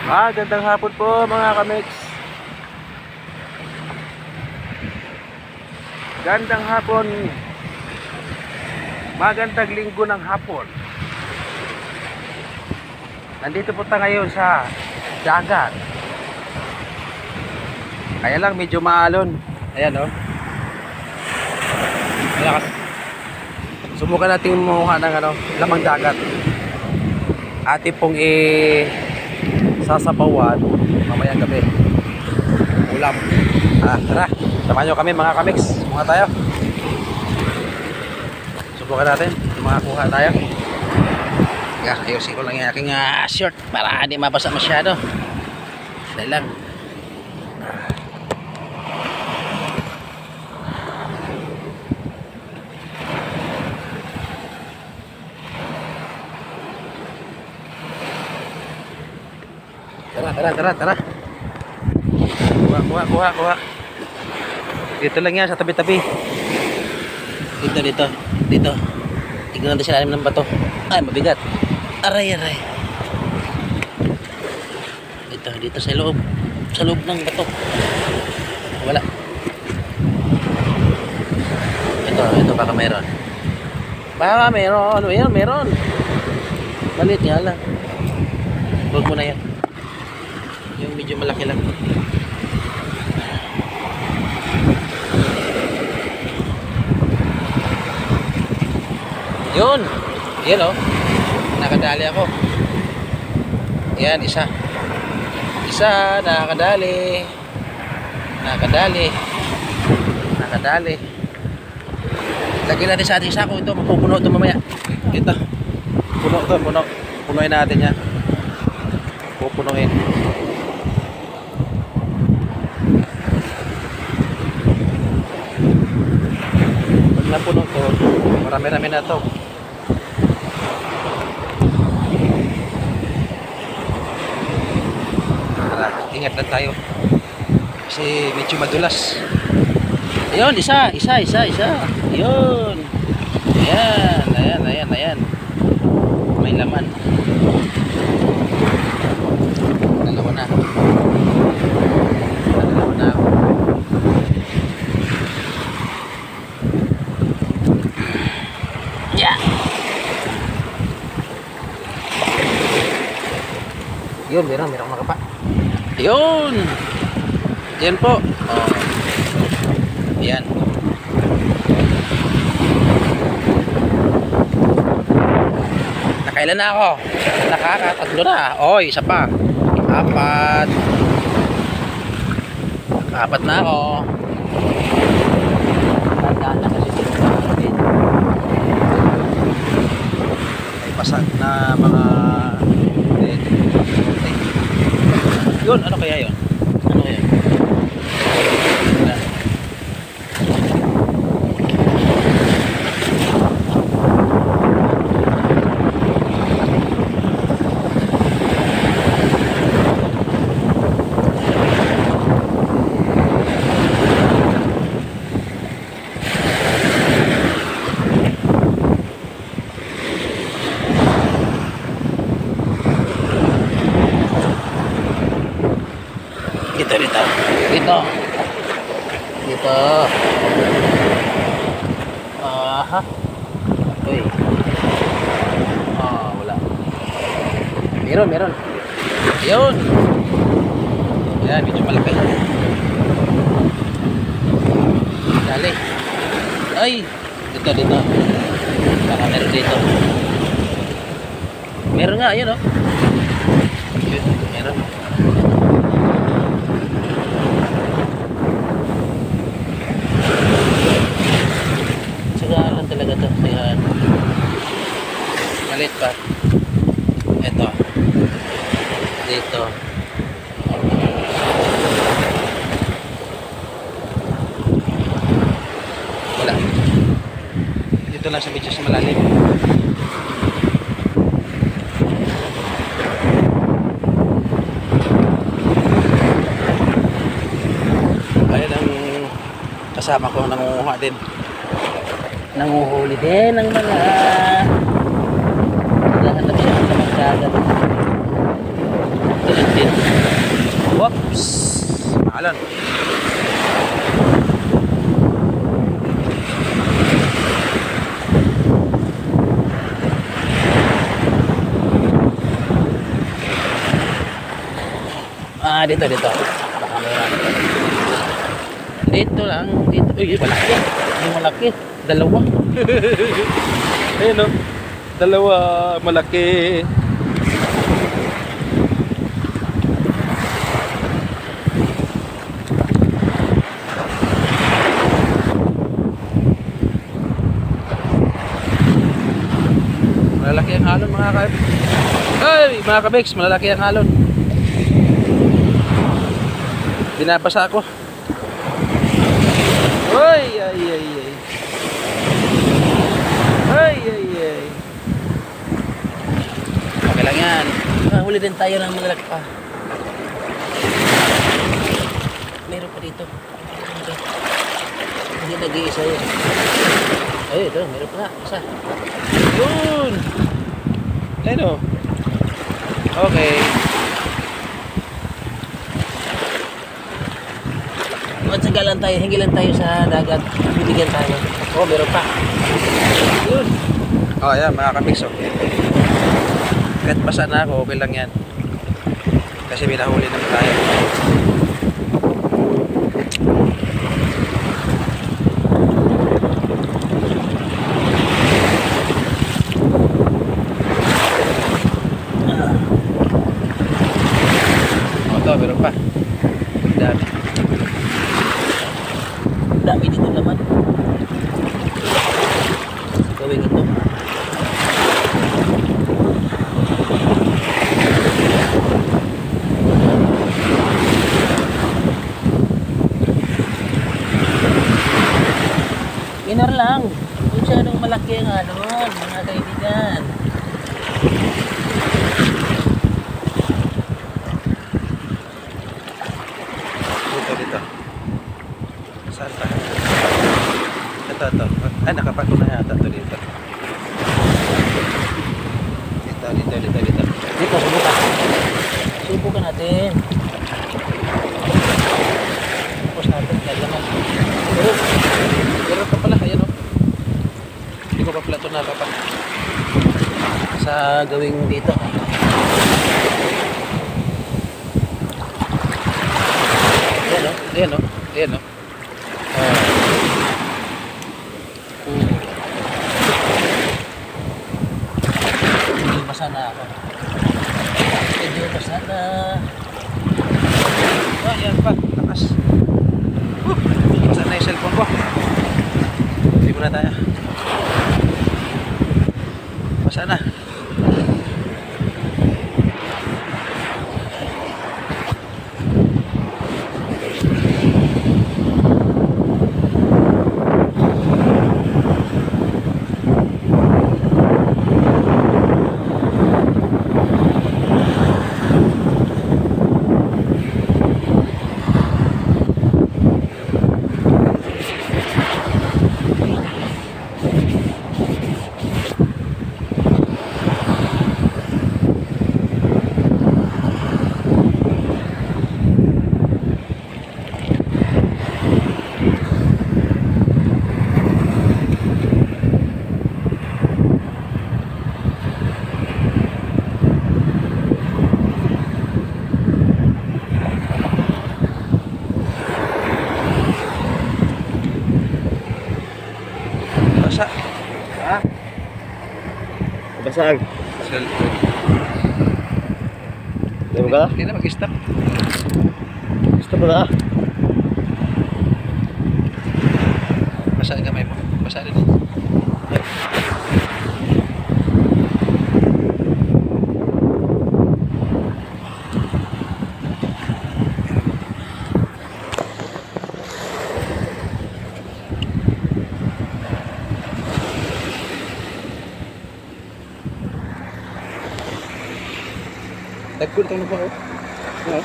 Gandang hapon po mga kamix. Gandang hapon. Magandang linggo ng hapon. Nandito po tayo ngayon sa dagat. Kaya lang medyo maalon. Ayan o. Malakas. Subukan natin mamuha ng lamang dagat. Ati pong sasapawan mamayang gabi. Ulam. Tara. Samahan nyo kami mga kamix. Mga tayo. Subukan natin. Makakuha tayo. Ayusin ko lang yung aking short para hindi mabasa masyado. Dahil lang. Tara. Kuha. Dito lang yan sa tabi-tabi. Dito. Tignan natin sa ilalim ng bato. Ay, mabigat. Aray. Dito sa loob. Sa loob ng bato. Wala. Ito baka meron. Ano yan? Meron. Malit nga lang. Huwag mo na yan. Yung medyo malaki lang. Yun o. Nakadali ako. Yan, isa nakadali. Lagyan natin sa ating sako. Ito mapupuno ito mamaya. Ito punuin natin yan. Pupunuin. Pag napuno to, marami-rami na to. Ingat lang tayo kasi medyo madulas. Ayun, isa. Ayun. Ayan. May laman. Dalawa na. Yeah. Yun, meron nakapa. Yun. Yan po. Yan. Nakailan na ako? Nakakatatlo na. Isa pa. Apat na ako. May pasag na mga yun, ano kaya yun? Dito. Aha. Uy. Wala. Meron. Ayun. Ayan, medyo malaki. Dali. Ay, dito. Baka meron dito. Meron nga, ayun meron. Sagalan talaga to. Ayan. Malit pa. Ito. Dito. Wala. Dito lang sa medyo sa malalim. Ayan ang kasama ko, nangunguha din. Nanguhuli din ng mga naghahanap siya ng mga dagat. Tulad din. Alon. Dito. Baka meron. Dito lang. Dito. Uy, malaki. Yung malaki. Dalawa. Ayun o. Dalawa malaki. Malalaki ang alon mga ka... Ay, mga kabex, malalaki ang alon. Binabasa ako. Ay. Okay lang yan. Huli din tayo ng malalaki pa. Meron pa dito. Hindi nag-iisa yun. Ay, ito. Meron pa nga. Isa. Yun! Ayun o. Okay. Magsagalan tayo. Hingilan tayo sa dagat. Bibigyan tayo. Oh, meron pa. Yun. Oh, ayan. Mga kamix. Kahit basa na ako, okay lang yan. Kasi binahuli naman tayo. Meron pa. Dami. Dami dito naman. Gawin ito. Inar lang. Kung siya nung malaki ang alon, mga kaibigan. Dito. Saan pa? Ito. Ay, nakapag ko na yata ito dito. Dito. Dito, subukan. Subukan natin. Tapos natin, kailangan. Pero ka pala, ayan o. Hindi ko pa pala ito nakapa. Sa gawing dito. Ayan o. Medyo basa na ako. Ayan pa. Lakas. Basa na yung cellphone ko. Hindi mo na tayo. Basa na. Basa. Ha? Basag. Cellphone. Diba ka? Hindi na mag-stop. Gusto mo na? Basa ang kamay mo. Basa rin. Tagkul itong lupa ko. Ano?